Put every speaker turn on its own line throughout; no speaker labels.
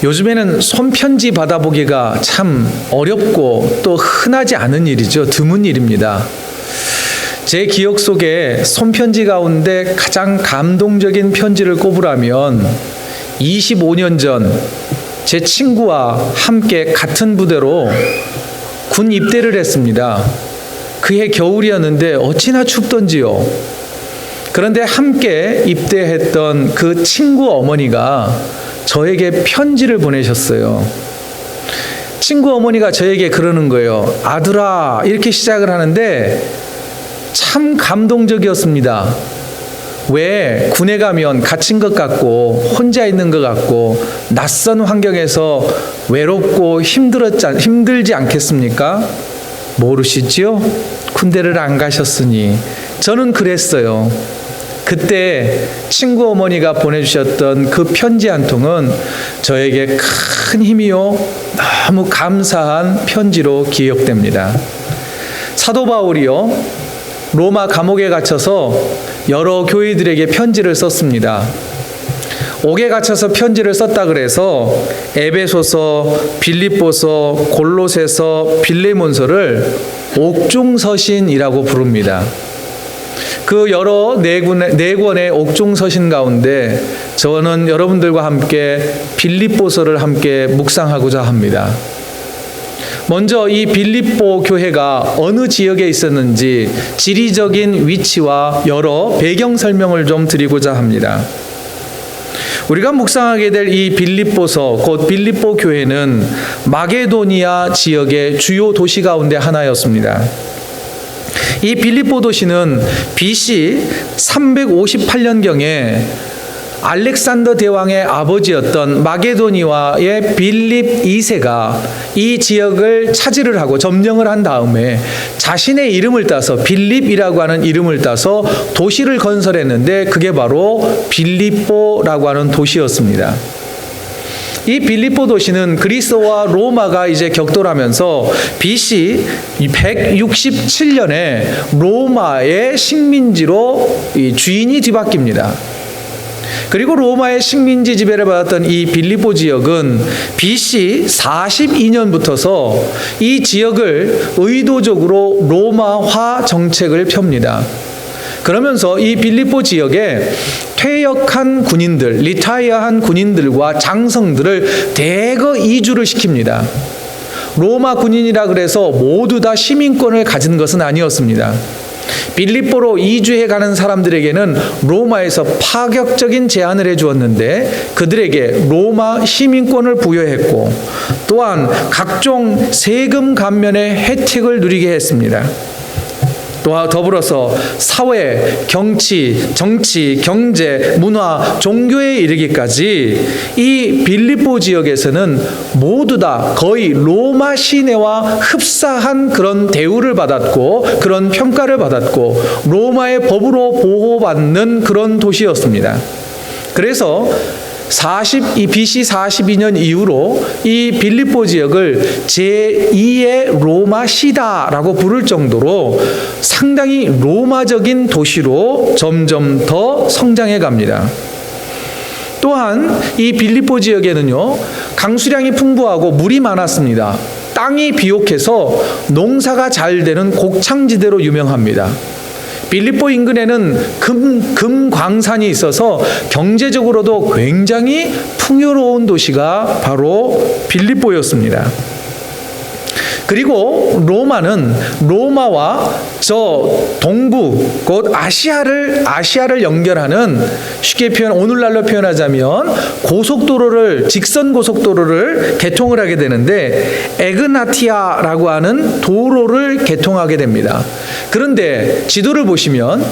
요즘에는 손편지 받아보기가 참 어렵고 또 흔하지 않은 일이죠. 드문 일입니다. 제 기억 속에 손편지 가운데 가장 감동적인 편지를 꼽으라면 25년 전 제 친구와 함께 같은 부대로 군 입대를 했습니다. 그해 겨울이었는데 어찌나 춥던지요. 그런데 함께 입대했던 그 친구 어머니가 저에게 편지를 보내셨어요. 친구 어머니가 저에게 그러는 거예요. 아들아, 이렇게 시작을 하는데 참 감동적이었습니다. 왜 군에 가면 갇힌 것 같고 혼자 있는 것 같고 낯선 환경에서 외롭고 힘들지 않겠습니까? 모르시지요? 군대를 안 가셨으니. 저는 그랬어요. 그때 친구 어머니가 보내주셨던 그 편지 한 통은 저에게 큰 힘이요, 너무 감사한 편지로 기억됩니다. 사도 바울이요, 로마 감옥에 갇혀서 여러 교회들에게 편지를 썼습니다. 옥에 갇혀서 편지를 썼다 그래서 에베소서, 빌립보서, 골로새서, 빌레몬서를 옥중서신이라고 부릅니다. 그 여러 네 권의 옥중서신 가운데 저는 여러분들과 함께 빌립보서를 함께 묵상하고자 합니다. 먼저 이 빌립보 교회가 어느 지역에 있었는지 지리적인 위치와 여러 배경 설명을 좀 드리고자 합니다. 우리가 묵상하게 될 이 빌립보서, 곧 빌립보 교회는 마게도니아 지역의 주요 도시 가운데 하나였습니다. 이 빌립보 도시는 BC 358년경에 알렉산더 대왕의 아버지였던 마게도니아의 빌립 2세가 이 지역을 차지를 하고 점령을 한 다음에 자신의 이름을 따서 빌립이라고 하는 이름을 따서 도시를 건설했는데 그게 바로 빌립보라고 하는 도시였습니다. 이 빌립보 도시는 그리스와 로마가 이제 격돌하면서 BC 167년에 로마의 식민지로 주인이 뒤바뀝니다. 그리고 로마의 식민지 지배를 받았던 이 빌립보 지역은 BC 42년부터서 이 지역을 의도적으로 로마화 정책을 펴니다. 그러면서 이 빌립보 지역에 퇴역한 군인들, 리타이어한 군인들과 장성들을 대거 이주를 시킵니다. 로마 군인이라 그래서 모두 다 시민권을 가진 것은 아니었습니다. 빌립보로 이주해 가는 사람들에게는 로마에서 파격적인 제안을 해주었는데 그들에게 로마 시민권을 부여했고 또한 각종 세금 감면의 혜택을 누리게 했습니다. 또 더불어서 사회, 정치, 경제, 문화, 종교에 이르기까지 이 빌립보 지역에서는 모두 다 거의 로마 시내와 흡사한 그런 대우를 받았고 그런 평가를 받았고 로마의 법으로 보호받는 그런 도시였습니다. 그래서 BC 42년 이후로 이 빌립보 지역을 제2의 로마시다라고 부를 정도로 상당히 로마적인 도시로 점점 더 성장해 갑니다. 또한 이 빌립보 지역에는요, 강수량이 풍부하고 물이 많았습니다. 땅이 비옥해서 농사가 잘 되는 곡창지대로 유명합니다. 빌립보 인근에는 금 광산이 있어서 경제적으로도 굉장히 풍요로운 도시가 바로 빌립보였습니다. 그리고 로마와 저 동부 곧 아시아를 연결하는 쉽게 오늘날로 표현하자면 직선 고속도로를 개통을 하게 되는데 에그나티아라고 하는 도로를 개통하게 됩니다. 그런데 지도를 보시면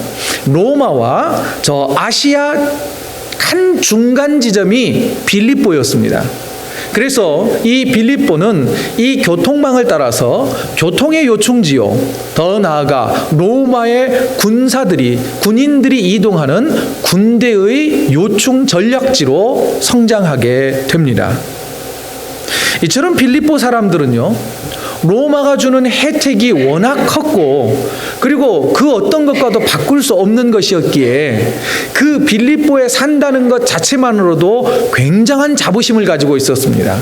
로마와 저 아시아 한 중간 지점이 빌립보였습니다. 그래서 이 빌립보는 이 교통망을 따라서 교통의 요충지요, 더 나아가 로마의 군인들이 이동하는 군대의 요충 전략지로 성장하게 됩니다. 이처럼 빌립보 사람들은요, 로마가 주는 혜택이 워낙 컸고 그리고 그 어떤 것과도 바꿀 수 없는 것이었기에 그 빌립보에 산다는 것 자체만으로도 굉장한 자부심을 가지고 있었습니다.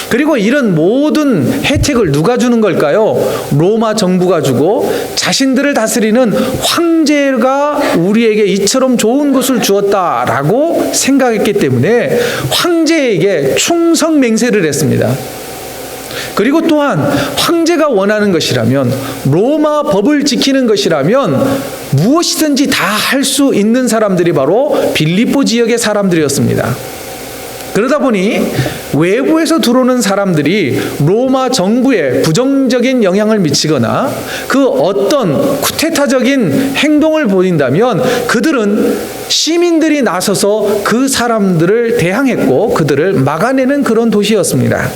그리고 이런 모든 혜택을 누가 주는 걸까요? 로마 정부가 주고 자신들을 다스리는 황제가 우리에게 이처럼 좋은 것을 주었다라고 생각했기 때문에 황제에게 충성 맹세를 했습니다. 그리고 또한 황제가 원하는 것이라면, 로마 법을 지키는 것이라면 무엇이든지 다 할 수 있는 사람들이 바로 빌립보 지역의 사람들이었습니다. 그러다 보니 외부에서 들어오는 사람들이 로마 정부에 부정적인 영향을 미치거나 그 어떤 쿠데타적인 행동을 보인다면 그들은 시민들이 나서서 그 사람들을 대항했고 그들을 막아내는 그런 도시였습니다.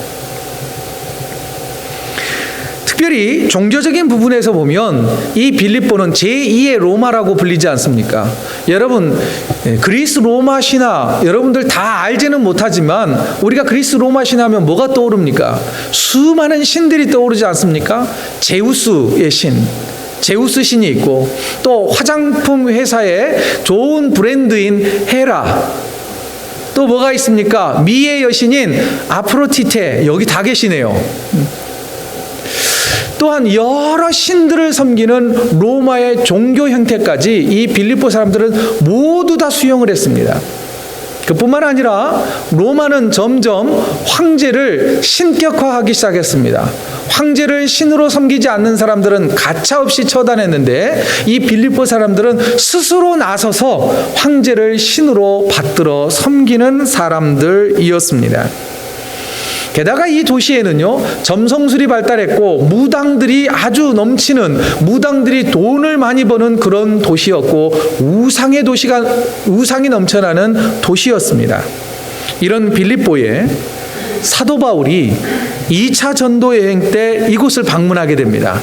특별히 종교적인 부분에서 보면 이 빌립보는 제2의 로마라고 불리지 않습니까? 여러분, 그리스 로마 신화 여러분들 다 알지는 못하지만 우리가 그리스 로마 신화하면 뭐가 떠오릅니까? 수많은 신들이 떠오르지 않습니까? 제우스의 신, 제우스 신이 있고, 또 화장품 회사의 좋은 브랜드인 헤라, 또 뭐가 있습니까? 미의 여신인 아프로디테, 여기 다 계시네요. 또한 여러 신들을 섬기는 로마의 종교 형태까지 이 빌립보 사람들은 모두 다 수용을 했습니다. 그뿐만 아니라 로마는 점점 황제를 신격화하기 시작했습니다. 황제를 신으로 섬기지 않는 사람들은 가차없이 처단했는데 이 빌립보 사람들은 스스로 나서서 황제를 신으로 받들어 섬기는 사람들이었습니다. 게다가 이 도시에는요, 점성술이 발달했고 무당들이 아주 넘치는, 무당들이 돈을 많이 버는 그런 도시였고 우상이 넘쳐나는 도시였습니다. 이런 빌립보에 사도 바울이 2차 전도 여행 때 이곳을 방문하게 됩니다.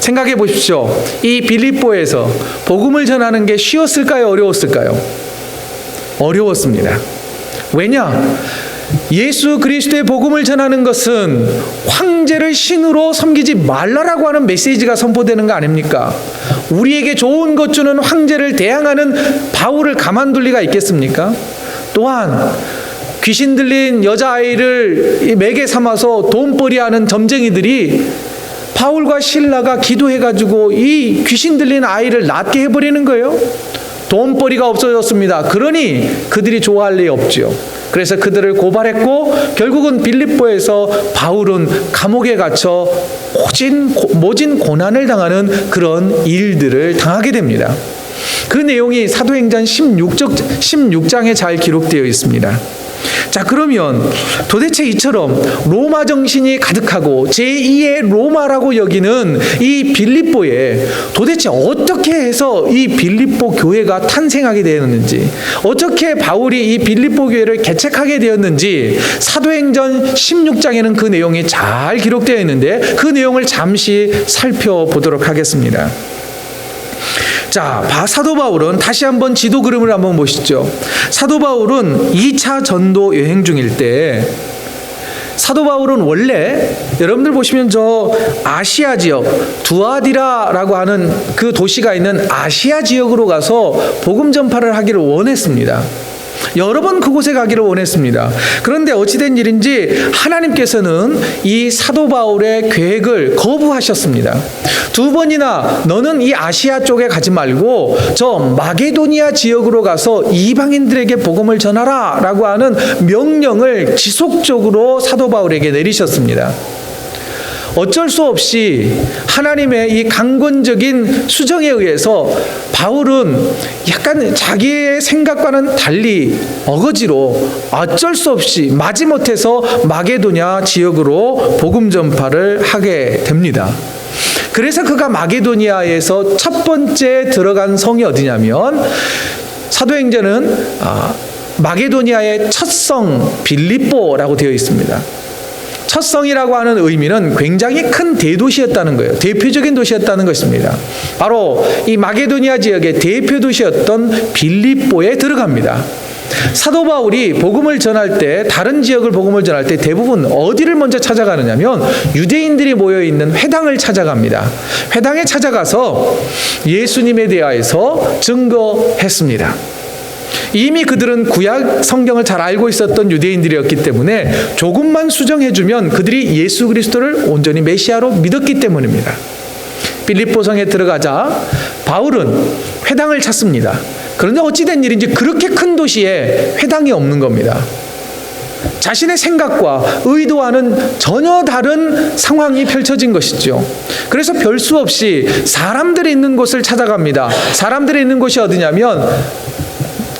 생각해 보십시오. 이 빌립보에서 복음을 전하는 게 쉬웠을까요? 어려웠을까요? 어려웠습니다. 왜냐? 예수 그리스도의 복음을 전하는 것은 황제를 신으로 섬기지 말라라고 하는 메시지가 선포되는 거 아닙니까? 우리에게 좋은 것 주는 황제를 대항하는 바울을 가만둘 리가 있겠습니까? 또한 귀신 들린 여자아이를 매개 삼아서 돈벌이하는 점쟁이들이 바울과 실라가 기도해가지고 이 귀신 들린 아이를 낫게 해버리는 거예요. 돈벌이가 없어졌습니다. 그러니 그들이 좋아할 리 없죠. 그래서 그들을 고발했고 결국은 빌립보에서 바울은 감옥에 갇혀 모진 고난을 당하는 그런 일들을 당하게 됩니다. 그 내용이 사도행전 16장에 잘 기록되어 있습니다. 자, 그러면 도대체 이처럼 로마 정신이 가득하고 제2의 로마라고 여기는 이 빌립보에 도대체 어떻게 해서 이 빌립보 교회가 탄생하게 되었는지, 어떻게 바울이 이 빌립보 교회를 개척하게 되었는지 사도행전 16장에는 그 내용이 잘 기록되어 있는데 그 내용을 잠시 살펴보도록 하겠습니다. 자, 사도 바울은 다시 한번 지도 그림을 한번 보시죠. 사도 바울은 2차 전도 여행 중일 때, 사도 바울은 원래 여러분들 보시면 저 아시아 지역, 두아디라라고 하는 그 도시가 있는 아시아 지역으로 가서 복음 전파를 하기를 원했습니다. 여러 번 그곳에 가기를 원했습니다. 그런데 어찌된 일인지 하나님께서는 이 사도 바울의 계획을 거부하셨습니다. 2번이나 너는 이 아시아 쪽에 가지 말고 저 마게도니아 지역으로 가서 이방인들에게 복음을 전하라 라고 하는 명령을 지속적으로 사도 바울에게 내리셨습니다. 어쩔 수 없이 하나님의 이 강권적인 수정에 의해서 바울은 약간 자기의 생각과는 달리 어거지로 어쩔 수 없이 마지못해서 마게도냐 지역으로 복음 전파를 하게 됩니다. 그래서 그가 마게도니아에서 첫 번째 들어간 성이 어디냐면 사도행전은 마게도니아의 첫 성 빌립보라고 되어 있습니다. 첫 성이라고 하는 의미는 굉장히 큰 대도시였다는 거예요. 대표적인 도시였다는 것입니다. 바로 이 마게도니아 지역의 대표 도시였던 빌립보에 들어갑니다. 사도 바울이 복음을 전할 때, 다른 지역을 복음을 전할 때 대부분 어디를 먼저 찾아가느냐면 유대인들이 모여 있는 회당을 찾아갑니다. 회당에 찾아가서 예수님에 대하여서 증거했습니다. 이미 그들은 구약 성경을 잘 알고 있었던 유대인들이었기 때문에 조금만 수정해주면 그들이 예수 그리스도를 온전히 메시아로 믿었기 때문입니다. 빌립보성에 들어가자 바울은 회당을 찾습니다. 그런데 어찌된 일인지 그렇게 큰 도시에 회당이 없는 겁니다. 자신의 생각과 의도와는 전혀 다른 상황이 펼쳐진 것이죠. 그래서 별 수 없이 사람들이 있는 곳을 찾아갑니다. 사람들이 있는 곳이 어디냐면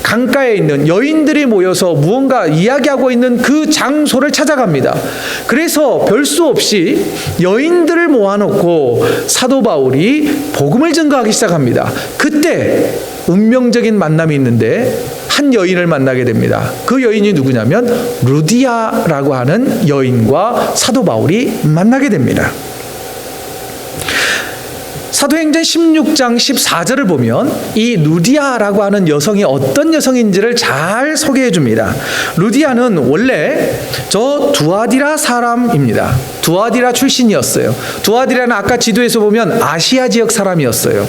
강가에 있는 여인들이 모여서 무언가 이야기하고 있는 그 장소를 찾아갑니다. 그래서 별 수 없이 여인들을 모아놓고 사도 바울이 복음을 증거하기 시작합니다. 그때 운명적인 만남이 있는데 한 여인을 만나게 됩니다. 그 여인이 누구냐면 루디아라고 하는 여인과 사도 바울이 만나게 됩니다. 사도행전 16장 14절을 보면 이 루디아라고 하는 여성이 어떤 여성인지를 잘 소개해 줍니다. 루디아는 원래 저 두아디라 사람입니다. 두아디라 출신이었어요. 두아디라는 아까 지도에서 보면 아시아 지역 사람이었어요.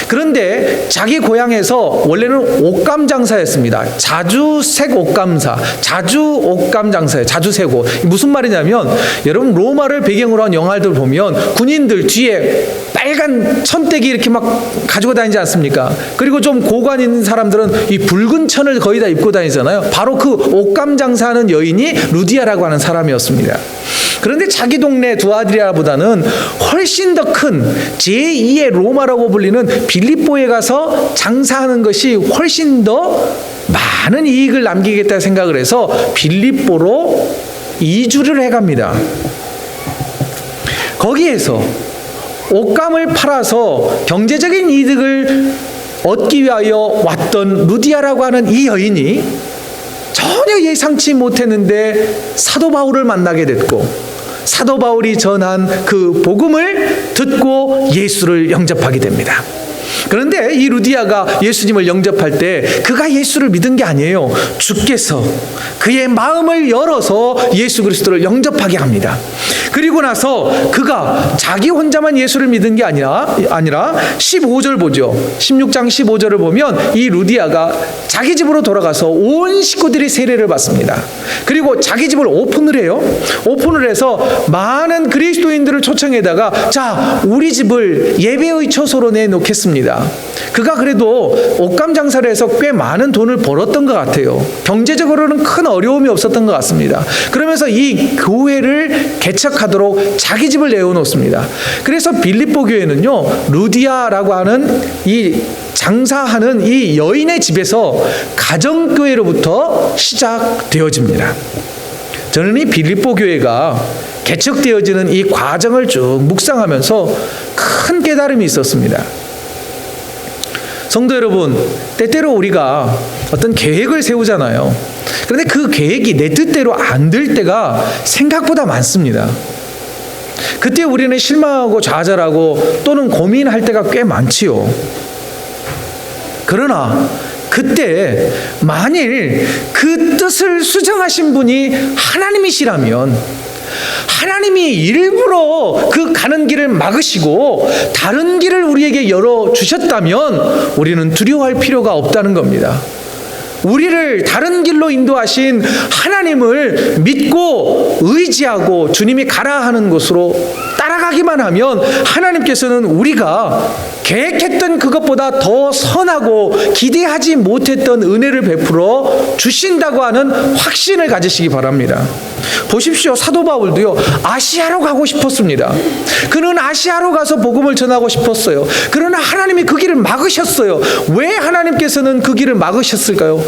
그런데 자기 고향에서 원래는 옷감 장사였습니다. 자주색 옷감사, 자주 옷감 장사예요. 자주색옷. 무슨 말이냐면 여러분 로마를 배경으로 한 영화들 보면 군인들 뒤에 빨간 천대기 이렇게 막 가지고 다니지 않습니까? 그리고 좀 고관 있는 사람들은 이 붉은 천을 거의 다 입고 다니잖아요. 바로 그 옷감 장사하는 여인이 루디아라고 하는 사람이었습니다. 그런데 자기 동네 두아디라보다는 훨씬 더 큰 제2의 로마라고 불리는 빌립보에 가서 장사하는 것이 훨씬 더 많은 이익을 남기겠다 생각을 해서 빌립보로 이주를 해갑니다. 거기에서 옷감을 팔아서 경제적인 이득을 얻기 위하여 왔던 루디아라고 하는 이 여인이 전혀 예상치 못했는데 사도 바울을 만나게 됐고 사도 바울이 전한 그 복음을 듣고 예수를 영접하게 됩니다. 그런데 이 루디아가 예수님을 영접할 때 그가 예수를 믿은 게 아니에요. 주께서 그의 마음을 열어서 예수 그리스도를 영접하게 합니다. 그리고 나서 그가 자기 혼자만 예수를 믿은 게 아니라 15절 보죠. 16장 15절을 보면 이 루디아가 자기 집으로 돌아가서 온 식구들이 세례를 받습니다. 그리고 자기 집을 오픈을 해요. 오픈을 해서 많은 그리스도인들을 초청해다가 자, 우리 집을 예배의 처소로 내놓겠습니다. 그가 그래도 옷감 장사를 해서 꽤 많은 돈을 벌었던 것 같아요. 경제적으로는 큰 어려움이 없었던 것 같습니다. 그러면서 이 교회를 개척하도록 자기 집을 내어놓습니다. 그래서 빌립보 교회는요, 루디아라고 하는 이 장사하는 이 여인의 집에서 가정교회로부터 시작되어집니다. 저는 이 빌립보 교회가 개척되어지는 이 과정을 쭉 묵상하면서 큰 깨달음이 있었습니다. 성도 여러분, 때때로 우리가 어떤 계획을 세우잖아요. 그런데 그 계획이 내 뜻대로 안 될 때가 생각보다 많습니다. 그때 우리는 실망하고 좌절하고 또는 고민할 때가 꽤 많지요. 그러나 그때 만일 그 뜻을 수정하신 분이 하나님이시라면 하나님이 일부러 그 가는 길을 막으시고 다른 길을 우리에게 열어주셨다면 우리는 두려워할 필요가 없다는 겁니다. 우리를 다른 길로 인도하신 하나님을 믿고 의지하고 주님이 가라 하는 곳으로 따라가기만 하면 하나님께서는 우리가 계획했던 그것보다 더 선하고 기대하지 못했던 은혜를 베풀어 주신다고 하는 확신을 가지시기 바랍니다. 보십시오. 사도 바울도요, 아시아로 가고 싶었습니다. 그는 아시아로 가서 복음을 전하고 싶었어요. 그러나 하나님이 그 길을 막으셨어요. 왜 하나님께서는 그 길을 막으셨을까요?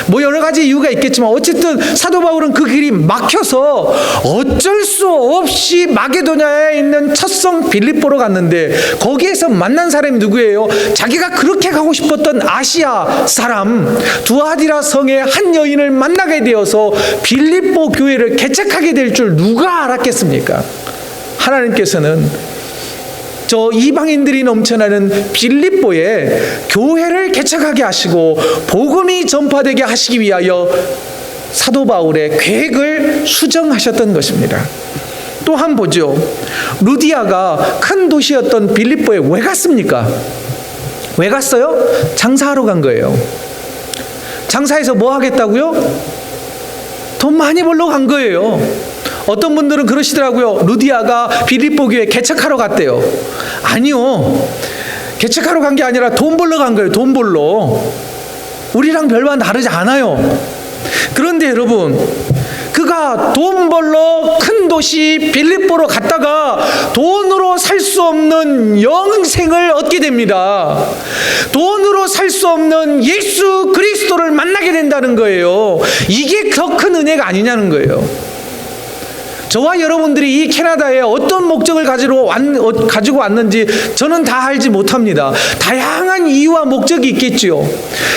뭐 여러 가지 이유가 있겠지만 어쨌든 사도 바울은 그 길이 막혀서 어쩔 수 없이 마게도냐에 있는 첫성 빌립보로 갔는데 거기에서 만난 사람이 누구예요? 자기가 그렇게 가고 싶었던 아시아 사람 두아디라 성의 한 여인을 만나게 되어서 빌립보 교회를 개척하게 될 줄 누가 알았겠습니까? 하나님께서는 저 이방인들이 넘쳐나는 빌립보에 교회를 개척하게 하시고 복음이 전파되게 하시기 위하여 사도 바울의 계획을 수정하셨던 것입니다. 또한 보죠. 루디아가 큰 도시였던 빌립보에 왜 갔습니까? 왜 갔어요? 장사하러 간 거예요. 장사해서 뭐 하겠다고요? 돈 많이 벌러 간 거예요. 어떤 분들은 그러시더라고요. 루디아가 빌립보 교회 개척하러 갔대요. 아니요. 개척하러 간 게 아니라 돈 벌러 간 거예요. 돈 벌러. 우리랑 별반 다르지 않아요. 그런데 여러분, 그가 돈 벌러 큰 도시 빌립보로 갔다가 돈으로 살 수 없는 영생을 얻게 됩니다. 돈으로 살 수 없는 예수 그리스도를 만나게 된다는 거예요. 이게 더 큰 은혜가 아니냐는 거예요. 저와 여러분들이 이 캐나다에 어떤 목적을 가지고 왔는지 저는 다 알지 못합니다. 다양한 이유와 목적이 있겠지요.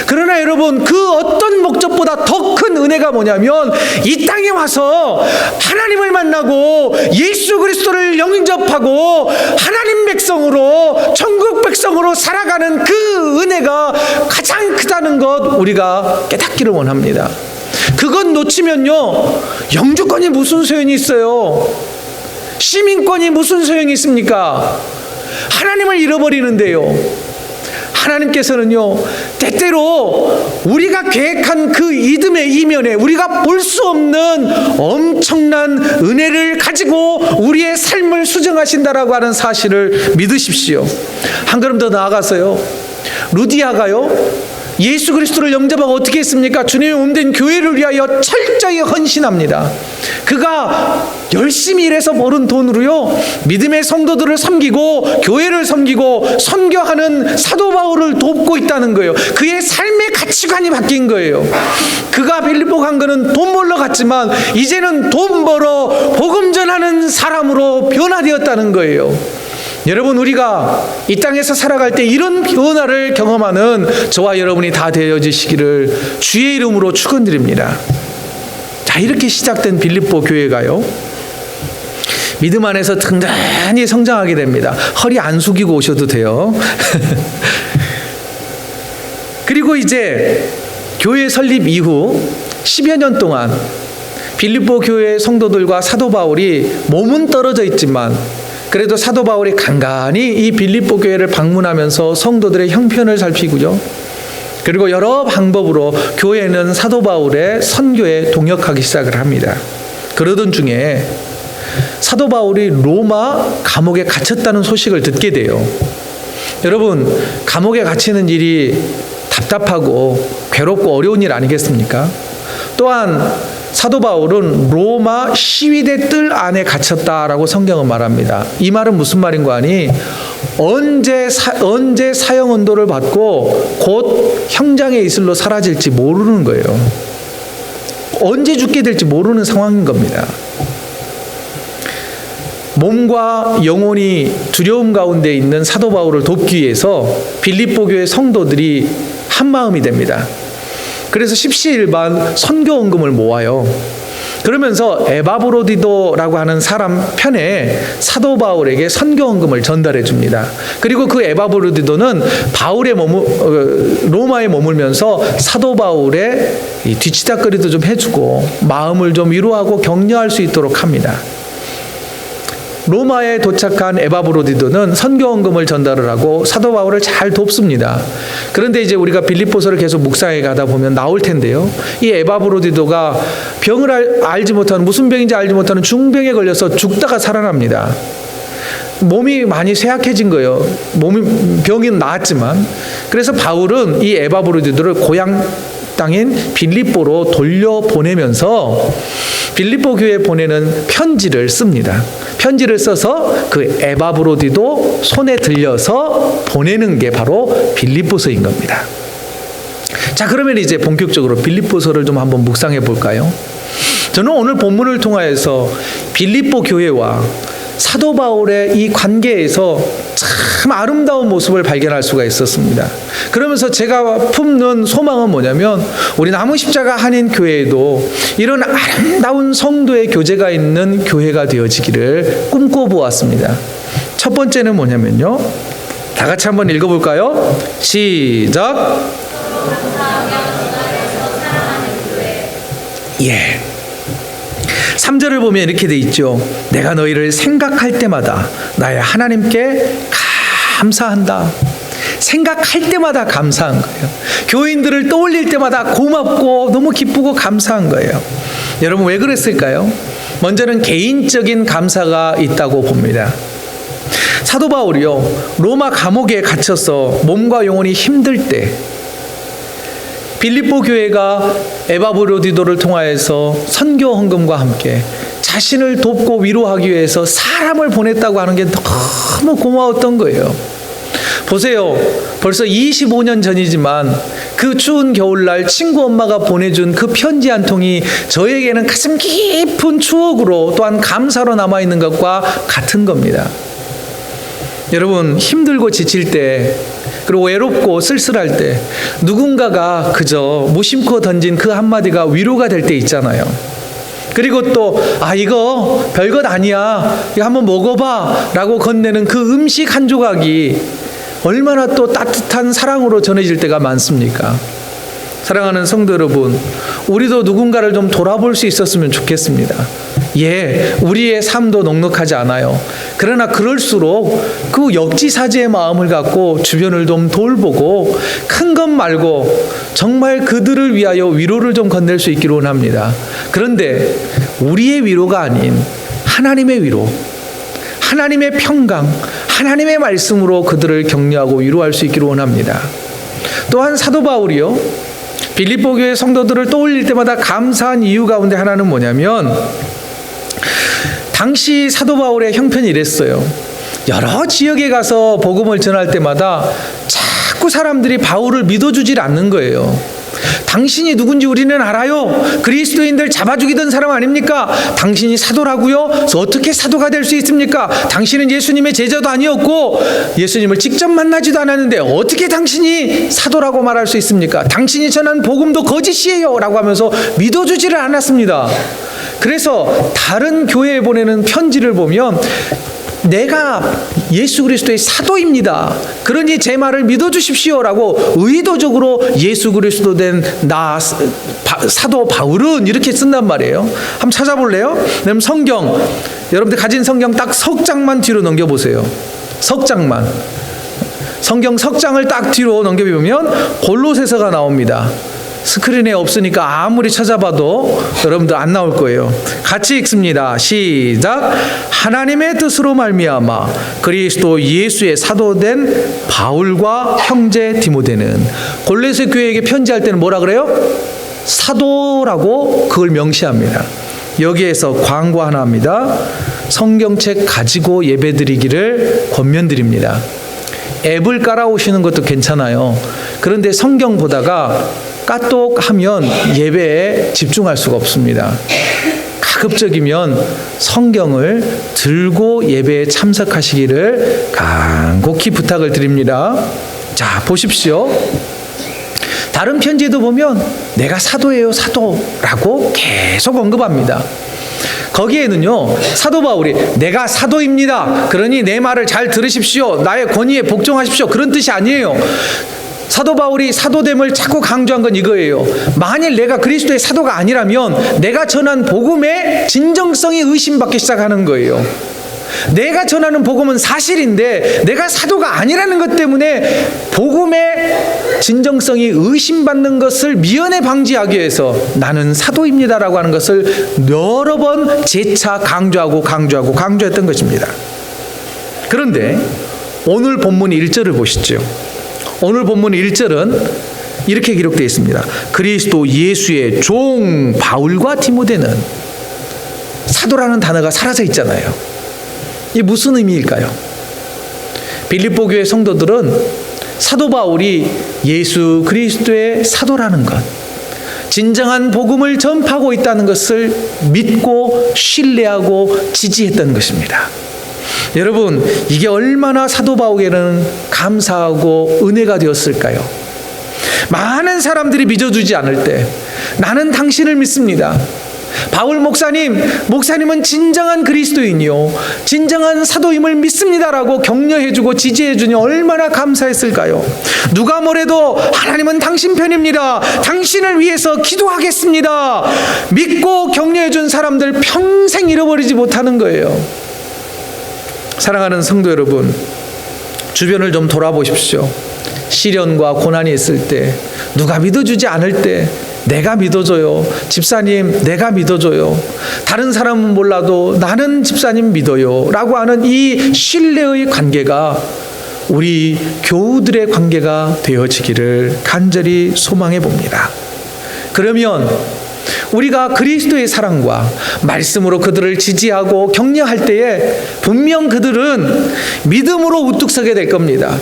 그러나 여러분, 그 어떤 목적보다 더 큰 은혜가 뭐냐면 이 땅에 와서 하나님을 만나고 예수 그리스도를 영접하고 하나님 백성으로, 천국 백성으로 살아가는 그 은혜가 가장 크다는 것 우리가 깨닫기를 원합니다. 그건 놓치면요, 영주권이 무슨 소용이 있어요? 시민권이 무슨 소용이 있습니까? 하나님을 잃어버리는데요. 하나님께서는요, 때때로 우리가 계획한 그 이듬의 이면에 우리가 볼 수 없는 엄청난 은혜를 가지고 우리의 삶을 수정하신다라고 하는 사실을 믿으십시오. 한 걸음 더 나아가서요, 루디아가요, 예수 그리스도를 영접하고 어떻게 했습니까? 주님의 몸된 교회를 위하여 철저히 헌신합니다. 그가 열심히 일해서 벌은 돈으로요, 믿음의 성도들을 섬기고 교회를 섬기고 선교하는 사도 바울을 돕고 있다는 거예요. 그의 삶의 가치관이 바뀐 거예요. 그가 빌립보 간 거는 돈 벌러 갔지만 이제는 돈 벌어 복음 전하는 사람으로 변화되었다는 거예요. 여러분, 우리가 이 땅에서 살아갈 때 이런 변화를 경험하는 저와 여러분이 다 되어지시기를 주의 이름으로 축원드립니다. 자, 이렇게 시작된 빌립보 교회가요, 믿음 안에서 든든히 성장하게 됩니다. 허리 안 숙이고 오셔도 돼요. 그리고 이제 교회 설립 이후 10여 년 동안 빌립보 교회 성도들과 사도 바울이 몸은 떨어져 있지만 그래도 사도 바울이 간간히 이 빌립보 교회를 방문하면서 성도들의 형편을 살피고요, 그리고 여러 방법으로 교회는 사도 바울의 선교에 동역하기 시작을 합니다. 그러던 중에 사도 바울이 로마 감옥에 갇혔다는 소식을 듣게 돼요. 여러분, 감옥에 갇히는 일이 답답하고 괴롭고 어려운 일 아니겠습니까? 또한 사도 바울은 로마 시위대 뜰 안에 갇혔다라고 성경은 말합니다. 이 말은 무슨 말인 거 아니? 언제 사형 언도를 받고 곧 형장의 이슬로 사라질지 모르는 거예요. 언제 죽게 될지 모르는 상황인 겁니다. 몸과 영혼이 두려움 가운데 있는 사도 바울을 돕기 위해서 빌립보 교회 성도들이 한마음이 됩니다. 그래서 십시일반 선교원금을 모아요. 그러면서 에바브로디도라고 하는 사람 편에 사도 바울에게 선교원금을 전달해 줍니다. 그리고 그 에바브로디도는 로마에 머물면서 사도 바울의 뒤치다거리도 좀 해주고 마음을 좀 위로하고 격려할 수 있도록 합니다. 로마에 도착한 에바브로디도는 선교원금을 전달을 하고 사도 바울을 잘 돕습니다. 그런데 이제 우리가 빌립보서를 계속 묵상해 가다 보면 나올 텐데요, 이 에바브로디도가 병을 알지 못하는, 무슨 병인지 알지 못하는 중병에 걸려서 죽다가 살아납니다. 몸이 많이 쇠약해진 거예요. 병이 나았지만. 그래서 바울은 이 에바브로디도를 고향 땅인 빌립보로 돌려보내면서 빌립보 교회에 보내는 편지를 씁니다. 편지를 써서 그 에바브로디도 손에 들려서 보내는 게 바로 빌립보서인 겁니다. 자, 그러면 이제 본격적으로 빌립보서를 좀 한번 묵상해 볼까요? 저는 오늘 본문을 통하여서 빌립보 교회와 사도 바울의 이 관계에서 참 아름다운 모습을 발견할 수가 있었습니다. 그러면서 제가 품는 소망은 뭐냐면, 우리 나무십자가 한인 교회에도 이런 아름다운 성도의 교제가 있는 교회가 되어지기를 꿈꿔보았습니다. 첫 번째는 뭐냐면요. 다 같이 한번 읽어볼까요? 시작. 예. 3절을 보면 이렇게 돼 있죠. 내가 너희를 생각할 때마다 나의 하나님께 감사한다. 생각할 때마다 감사한 거예요. 교인들을 떠올릴 때마다 고맙고 너무 기쁘고 감사한 거예요. 여러분 왜 그랬을까요? 먼저는 개인적인 감사가 있다고 봅니다. 사도 바울이요, 로마 감옥에 갇혀서 몸과 영혼이 힘들 때 빌립보 교회가 에바브로디도를 통하여서 선교 헌금과 함께 자신을 돕고 위로하기 위해서 사람을 보냈다고 하는 게 너무 고마웠던 거예요. 보세요. 벌써 25년 전이지만 그 추운 겨울날 친구 엄마가 보내준 그 편지 한 통이 저에게는 가슴 깊은 추억으로 또한 감사로 남아있는 것과 같은 겁니다. 여러분 힘들고 지칠 때 그리고 외롭고 쓸쓸할 때 누군가가 그저 무심코 던진 그 한마디가 위로가 될 때 있잖아요. 그리고 또 이거 별것 아니야, 이거 한번 먹어봐 라고 건네는 그 음식 한 조각이 얼마나 또 따뜻한 사랑으로 전해질 때가 많습니까? 사랑하는 성도 여러분, 우리도 누군가를 좀 돌아볼 수 있었으면 좋겠습니다. 예, 우리의 삶도 넉넉하지 않아요. 그러나 그럴수록 그 역지사지의 마음을 갖고 주변을 좀 돌보고 큰 것 말고 정말 그들을 위하여 위로를 좀 건넬 수 있기를 원합니다. 그런데 우리의 위로가 아닌 하나님의 위로, 하나님의 평강, 하나님의 말씀으로 그들을 격려하고 위로할 수 있기를 원합니다. 또한 사도 바울이요, 빌립보 교회 성도들을 떠올릴 때마다 감사한 이유 가운데 하나는 뭐냐면, 당시 사도 바울의 형편이 이랬어요. 여러 지역에 가서 복음을 전할 때마다 자꾸 사람들이 바울을 믿어주질 않는 거예요. 당신이 누군지 우리는 알아요. 그리스도인들 잡아 죽이던 사람 아닙니까? 당신이 사도라고요? 그래서 어떻게 사도가 될 수 있습니까? 당신은 예수님의 제자도 아니었고 예수님을 직접 만나지도 않았는데 어떻게 당신이 사도라고 말할 수 있습니까? 당신이 전한 복음도 거짓이에요 라고 하면서 믿어주지를 않았습니다. 그래서 다른 교회에 보내는 편지를 보면 내가 예수 그리스도의 사도입니다. 그러니 제 말을 믿어주십시오라고 의도적으로 예수 그리스도 된 나 사도 바울은 이렇게 쓴단 말이에요. 한번 찾아볼래요? 그럼 성경, 여러분들 가진 성경 딱 석 장만 뒤로 넘겨보세요. 석 장만. 성경 석 장을 딱 뒤로 넘겨보면 골로새서가 나옵니다. 스크린에 없으니까 아무리 찾아봐도 여러분들 안 나올 거예요. 같이 읽습니다. 시작. 하나님의 뜻으로 말미암아 그리스도 예수의 사도된 바울과 형제 디모데는, 골로새 교회에게 편지할 때는 뭐라 그래요? 사도라고 그걸 명시합니다. 여기에서 광고 하나 합니다. 성경책 가지고 예배드리기를 권면드립니다. 앱을 깔아오시는 것도 괜찮아요. 그런데 성경 보다가 까똑하면 예배에 집중할 수가 없습니다. 가급적이면 성경을 들고 예배에 참석하시기를 간곡히 부탁을 드립니다. 자, 보십시오. 다른 편지에도 보면 내가 사도예요, 사도라고 계속 언급합니다. 거기에는요, 사도 바울이 내가 사도입니다, 그러니 내 말을 잘 들으십시오, 나의 권위에 복종하십시오, 그런 뜻이 아니에요. 사도 바울이 사도됨을 자꾸 강조한 건 이거예요. 만일 내가 그리스도의 사도가 아니라면 내가 전한 복음의 진정성이 의심받기 시작하는 거예요. 내가 전하는 복음은 사실인데 내가 사도가 아니라는 것 때문에 복음의 진정성이 의심받는 것을 미연에 방지하기 위해서 나는 사도입니다라고 하는 것을 여러 번 재차 강조했던 것입니다. 그런데 오늘 본문 1절을 보시죠. 오늘 본문 1절은 이렇게 기록되어 있습니다. 그리스도 예수의 종 바울과 디모데는, 사도라는 단어가 사라져 있잖아요. 이게 무슨 의미일까요? 빌립보 교회 성도들은 사도 바울이 예수 그리스도의 사도라는 것, 진정한 복음을 전파하고 있다는 것을 믿고 신뢰하고 지지했던 것입니다. 여러분, 이게 얼마나 사도 바울에게는 감사하고 은혜가 되었을까요? 많은 사람들이 믿어주지 않을 때 나는 당신을 믿습니다, 바울 목사님은 진정한 그리스도인이요 진정한 사도임을 믿습니다라고 격려해주고 지지해주니 얼마나 감사했을까요? 누가 뭐래도 하나님은 당신 편입니다. 당신을 위해서 기도하겠습니다. 믿고 격려해준 사람들 평생 잃어버리지 못하는 거예요. 사랑하는 성도 여러분, 주변을 좀 돌아보십시오. 시련과 고난이 있을 때, 누가 믿어주지 않을 때 내가 믿어줘요. 집사님 내가 믿어줘요. 다른 사람은 몰라도 나는 집사님 믿어요 라고 하는 이 신뢰의 관계가 우리 교우들의 관계가 되어지기를 간절히 소망해 봅니다. 그러면 우리가 그리스도의 사랑과 말씀으로 그들을 지지하고 격려할 때에 분명 그들은 믿음으로 우뚝 서게 될 겁니다.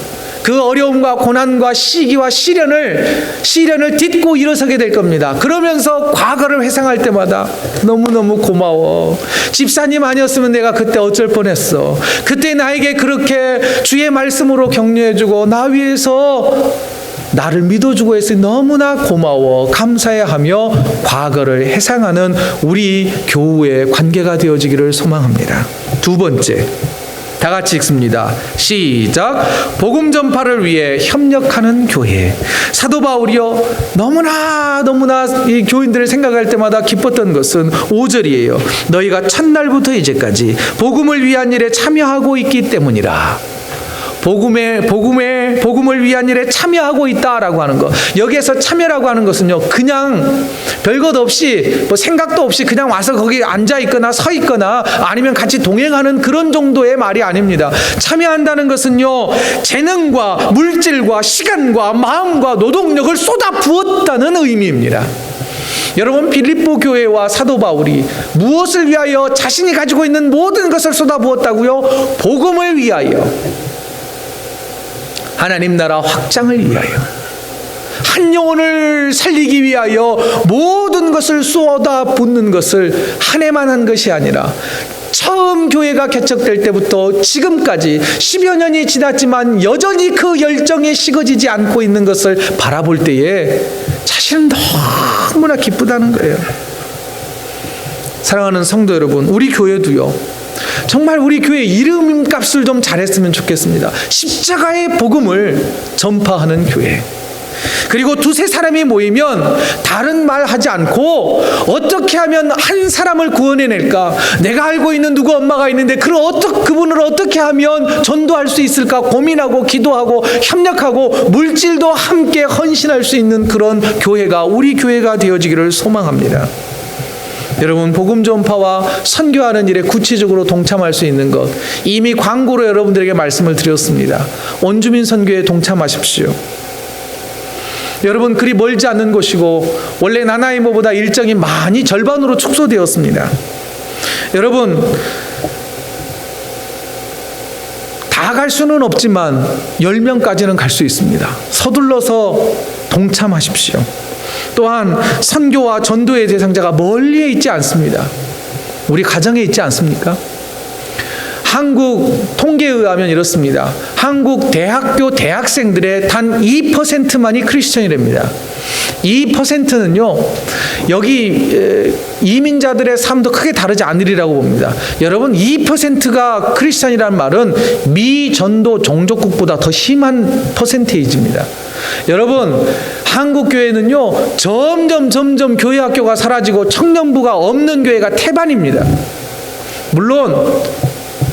그 어려움과 고난과 시기와 시련을 딛고 일어서게 될 겁니다. 그러면서 과거를 회상할 때마다 너무너무 고마워. 집사님 아니었으면 내가 그때 어쩔 뻔했어. 그때 나에게 그렇게 주의 말씀으로 격려해주고 나 위해서 나를 믿어주고 했으니 너무나 고마워 감사해 하며 과거를 회상하는 우리 교우의 관계가 되어지기를 소망합니다. 두 번째, 다 같이 읽습니다. 시작. 복음 전파를 위해 협력하는 교회. 사도 바울이요 너무나 이 교인들을 생각할 때마다 기뻤던 것은 5절이에요. 너희가 첫날부터 이제까지 복음을 위한 일에 참여하고 있기 때문이라. 복음을 위한 일에 참여하고 있다라고 하는 것. 여기에서 참여라고 하는 것은요, 그냥 별것 없이 뭐 생각도 없이 그냥 와서 거기 앉아 있거나 서 있거나 아니면 같이 동행하는 그런 정도의 말이 아닙니다. 참여한다는 것은요, 재능과 물질과 시간과 마음과 노동력을 쏟아 부었다는 의미입니다. 여러분, 빌립보 교회와 사도 바울이 무엇을 위하여 자신이 가지고 있는 모든 것을 쏟아 부었다고요? 복음을 위하여, 하나님 나라 확장을 위하여, 한 영혼을 살리기 위하여 모든 것을 쏟아붓는 것을 한 해만 한 것이 아니라 처음 교회가 개척될 때부터 지금까지 10여 년이 지났지만 여전히 그 열정이 식어지지 않고 있는 것을 바라볼 때에 자신은 너무나 기쁘다는 거예요. 사랑하는 성도 여러분, 우리 교회도요, 정말 우리 교회 이름값을 좀 잘했으면 좋겠습니다. 십자가의 복음을 전파하는 교회. 그리고 두세 사람이 모이면 다른 말 하지 않고 어떻게 하면 한 사람을 구원해낼까? 내가 알고 있는 누구 엄마가 있는데 그분을 어떻게 하면 전도할 수 있을까? 고민하고 기도하고 협력하고 물질도 함께 헌신할 수 있는 그런 교회가 우리 교회가 되어지기를 소망합니다. 여러분, 복음 전파와 선교하는 일에 구체적으로 동참할 수 있는 것, 이미 광고로 여러분들에게 말씀을 드렸습니다. 온주민 선교에 동참하십시오. 여러분, 그리 멀지 않는 곳이고 원래 나나이모보다 일정이 많이 절반으로 축소되었습니다. 여러분, 다 갈 수는 없지만 10명까지는 갈 수 있습니다. 서둘러서 동참하십시오. 또한 선교와 전도의 대상자가 멀리에 있지 않습니다. 우리 가정에 있지 않습니까? 한국 통계에 의하면 이렇습니다. 한국 대학교 대학생들의 단 2%만이 크리스천이랍니다. 2%는요, 여기 이민자들의 삶도 크게 다르지 않으리라고 봅니다. 여러분, 2%가 크리스천이라는 말은 미전도 종족국보다 더 심한 퍼센테이지입니다. 여러분, 한국 교회는요, 점점 교회 학교가 사라지고 청년부가 없는 교회가 태반입니다. 물론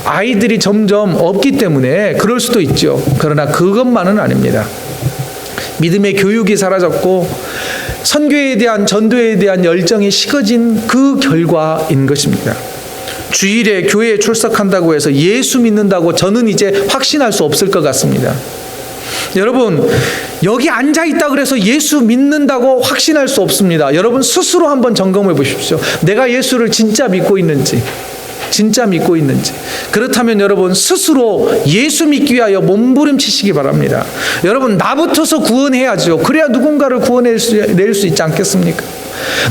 아이들이 점점 없기 때문에 그럴 수도 있죠. 그러나 그것만은 아닙니다. 믿음의 교육이 사라졌고 선교에 대한, 전도에 대한 열정이 식어진 그 결과인 것입니다. 주일에 교회에 출석한다고 해서 예수 믿는다고 저는 이제 확신할 수 없을 것 같습니다. 여러분, 여기 앉아있다 그래서 예수 믿는다고 확신할 수 없습니다. 여러분 스스로 한번 점검해 보십시오. 내가 예수를 진짜 믿고 있는지. 그렇다면 여러분 스스로 예수 믿기 위하여 몸부림치시기 바랍니다. 여러분, 나부터서 구원해야죠. 그래야 누군가를 구원낼 수 있지 않겠습니까?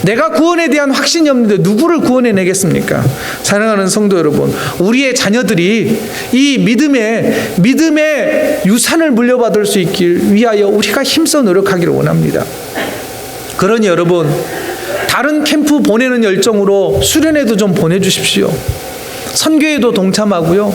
내가 구원에 대한 확신이 없는데 누구를 구원해내겠습니까? 사랑하는 성도 여러분, 우리의 자녀들이 이 믿음의 유산을 물려받을 수 있길 위하여 우리가 힘써 노력하기를 원합니다. 그러니 여러분, 다른 캠프 보내는 열정으로 수련회도 좀 보내주십시오. 선교회도 동참하고요.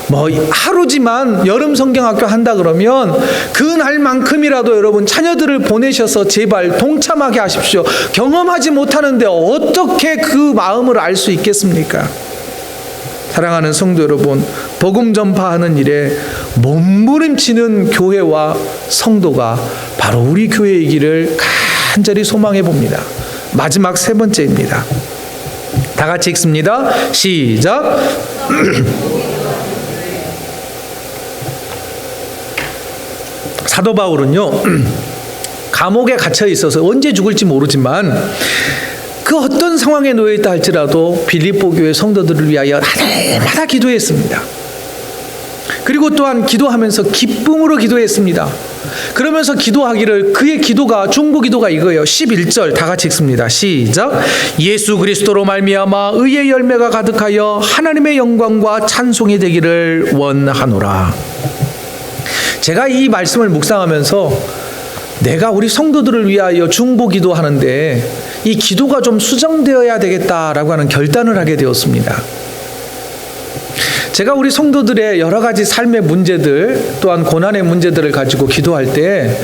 뭐 하루지만 여름 성경학교 한다 그러면 그날만큼이라도 여러분 자녀들을 보내셔서 제발 동참하게 하십시오. 경험하지 못하는데 어떻게 그 마음을 알 수 있겠습니까? 사랑하는 성도 여러분, 복음 전파하는 일에 몸부림치는 교회와 성도가 바로 우리 교회이기를 간절히 소망해 봅니다. 마지막 세 번째입니다. 다 같이 읽습니다. 시작. 사도 바울은요, 감옥에 갇혀 있어서 언제 죽을지 모르지만 그 어떤 상황에 놓여 있다 할지라도 빌립보 교회 성도들을 위하여 날마다 기도했습니다. 그리고 또한 기도하면서 기쁨으로 기도했습니다. 그러면서 기도하기를, 그의 기도가, 중보 기도가 이거예요. 11절 다 같이 읽습니다. 시작. 예수 그리스도로 말미암아 의의 열매가 가득하여 하나님의 영광과 찬송이 되기를 원하노라. 제가 이 말씀을 묵상하면서 내가 우리 성도들을 위하여 중보 기도하는데 이 기도가 좀 수정되어야 되겠다라고 하는 결단을 하게 되었습니다. 제가 우리 성도들의 여러 가지 삶의 문제들, 또한 고난의 문제들을 가지고 기도할 때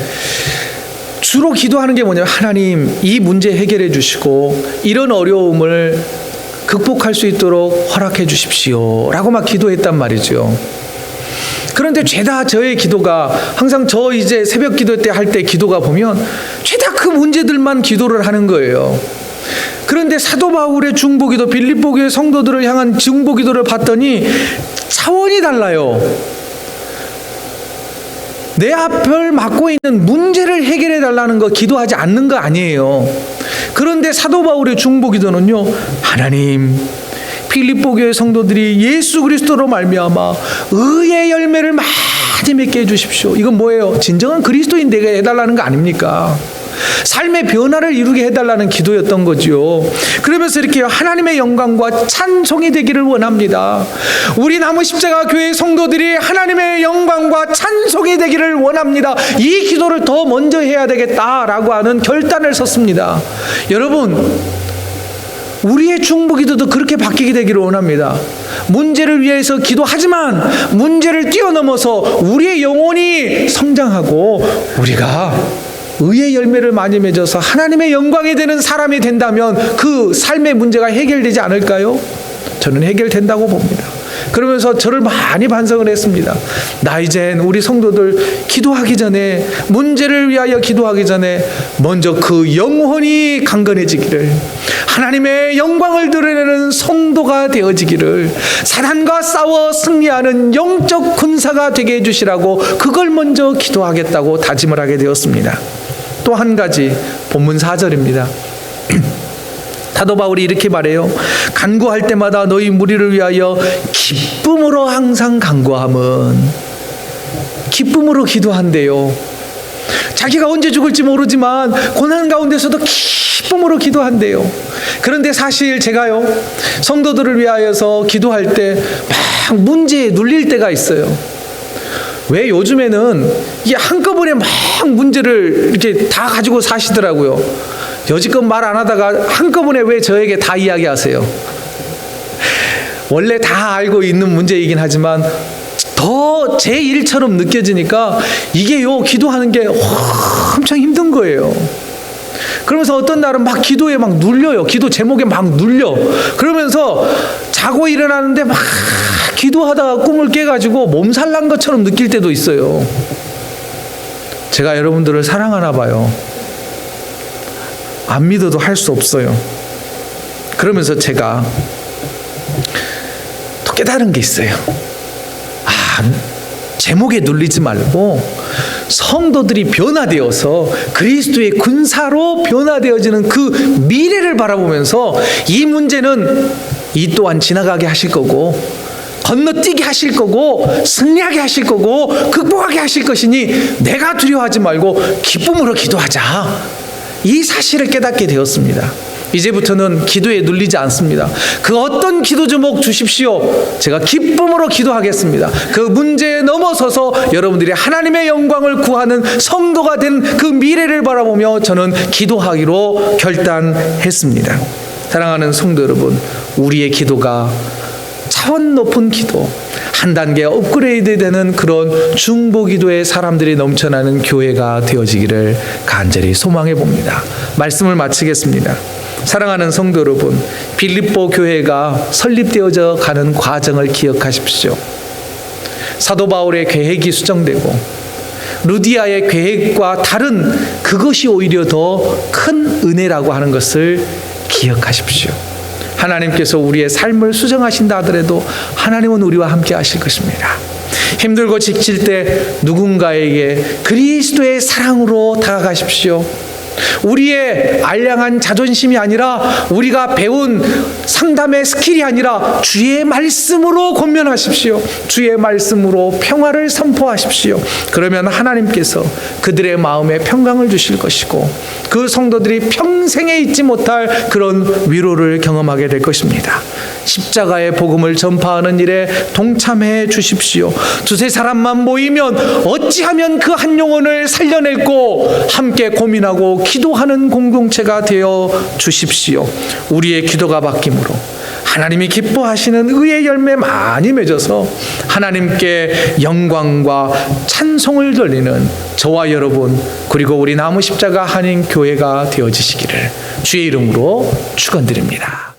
주로 기도하는 게 뭐냐면, 하나님 이 문제 해결해 주시고 이런 어려움을 극복할 수 있도록 허락해 주십시오 라고 막 기도했단 말이죠. 그런데 죄다 저의 기도가, 항상 저 이제 새벽 기도 때 할 때 기도가 보면 죄다 그 문제들만 기도를 하는 거예요. 그런데 사도 바울의 중보기도, 빌립보 교회 성도들을 향한 중보기도를 봤더니 차원이 달라요. 내 앞을 막고 있는 문제를 해결해 달라는 거 기도하지 않는 거 아니에요. 그런데 사도 바울의 중보기도는요, 하나님 빌립보 교회 성도들이 예수 그리스도로 말미암아 의의 열매를 많이 맺게 해주십시오. 이건 뭐예요? 진정한 그리스도인 되게 해달라는 거 아닙니까? 삶의 변화를 이루게 해달라는 기도였던 거죠. 그러면서 이렇게 하나님의 영광과 찬송이 되기를 원합니다. 우리 남은 십자가 교회 성도들이 하나님의 영광과 찬송이 되기를 원합니다. 이 기도를 더 먼저 해야 되겠다라고 하는 결단을 섰습니다. 여러분, 우리의 중보 기도도 그렇게 바뀌게 되기를 원합니다. 문제를 위해서 기도하지만 문제를 뛰어넘어서 우리의 영혼이 성장하고 우리가 의의 열매를 많이 맺어서 하나님의 영광이 되는 사람이 된다면 그 삶의 문제가 해결되지 않을까요? 저는 해결된다고 봅니다. 그러면서 저를 많이 반성을 했습니다. 나 이젠 우리 성도들 기도하기 전에, 문제를 위하여 기도하기 전에 먼저 그 영혼이 강건해지기를, 하나님의 영광을 드러내는 성도가 되어지기를, 사단과 싸워 승리하는 영적 군사가 되게 해주시라고 그걸 먼저 기도하겠다고 다짐을 하게 되었습니다. 또 한 가지, 본문 4절입니다. 사도 바울이 이렇게 말해요. 간구할 때마다 너희 무리를 위하여 기쁨으로 항상 간구함은, 기쁨으로 기도한대요. 자기가 언제 죽을지 모르지만 고난 가운데서도 기쁨으로 기도한대요. 그런데 사실 제가요, 성도들을 위하여서 기도할 때 막 문제에 눌릴 때가 있어요. 왜 요즘에는 이게 한꺼번에 막 문제를 이렇게 다 가지고 사시더라고요. 여지껏 말 안 하다가 한꺼번에 왜 저에게 다 이야기하세요? 원래 다 알고 있는 문제이긴 하지만 더 제 일처럼 느껴지니까 이게요, 기도하는 게 엄청 힘든 거예요. 그러면서 어떤 날은 막 기도에 막 눌려요. 기도 제목에 막 눌려. 그러면서 자고 일어나는데 막 기도하다가 꿈을 깨가지고 몸살 난 것처럼 느낄 때도 있어요. 제가 여러분들을 사랑하나 봐요. 안 믿어도 할 수 없어요. 그러면서 제가 또 깨달은 게 있어요. 제목에 눌리지 말고 성도들이 변화되어서 그리스도의 군사로 변화되어지는 그 미래를 바라보면서 이 문제는 이 또한 지나가게 하실 거고, 건너뛰게 하실 거고, 승리하게 하실 거고, 극복하게 하실 것이니 내가 두려워하지 말고 기쁨으로 기도하자. 이 사실을 깨닫게 되었습니다. 이제부터는 기도에 눌리지 않습니다. 그 어떤 기도 제목 주십시오. 제가 기쁨으로 기도하겠습니다. 그 문제에 넘어서서 여러분들이 하나님의 영광을 구하는 성도가 된 그 미래를 바라보며 저는 기도하기로 결단했습니다. 사랑하는 성도 여러분, 우리의 기도가 차원 높은 기도, 한 단계 업그레이드 되는 그런 중보 기도의 사람들이 넘쳐나는 교회가 되어지기를 간절히 소망해 봅니다. 말씀을 마치겠습니다. 사랑하는 성도 여러분, 빌립보 교회가 설립되어져 가는 과정을 기억하십시오. 사도 바울의 계획이 수정되고 루디아의 계획과 다른 그것이 오히려 더 큰 은혜라고 하는 것을 기억하십시오. 하나님께서 우리의 삶을 수정하신다 하더라도 하나님은 우리와 함께 하실 것입니다. 힘들고 지칠 때 누군가에게 그리스도의 사랑으로 다가가십시오. 우리의 알량한 자존심이 아니라 우리가 배운 상담의 스킬이 아니라 주의 말씀으로 권면하십시오. 주의 말씀으로 평화를 선포하십시오. 그러면 하나님께서 그들의 마음에 평강을 주실 것이고 그 성도들이 평생에 잊지 못할 그런 위로를 경험하게 될 것입니다. 십자가의 복음을 전파하는 일에 동참해 주십시오. 두세 사람만 모이면 어찌하면 그 한 영혼을 살려냈고 함께 고민하고 기도하는 공동체가 되어 주십시오. 우리의 기도가 바뀜으로 하나님이 기뻐하시는 의의 열매 많이 맺어서 하나님께 영광과 찬송을 돌리는 저와 여러분 그리고 우리 나무 십자가 한인 교회가 되어지시기를 주의 이름으로 축원드립니다.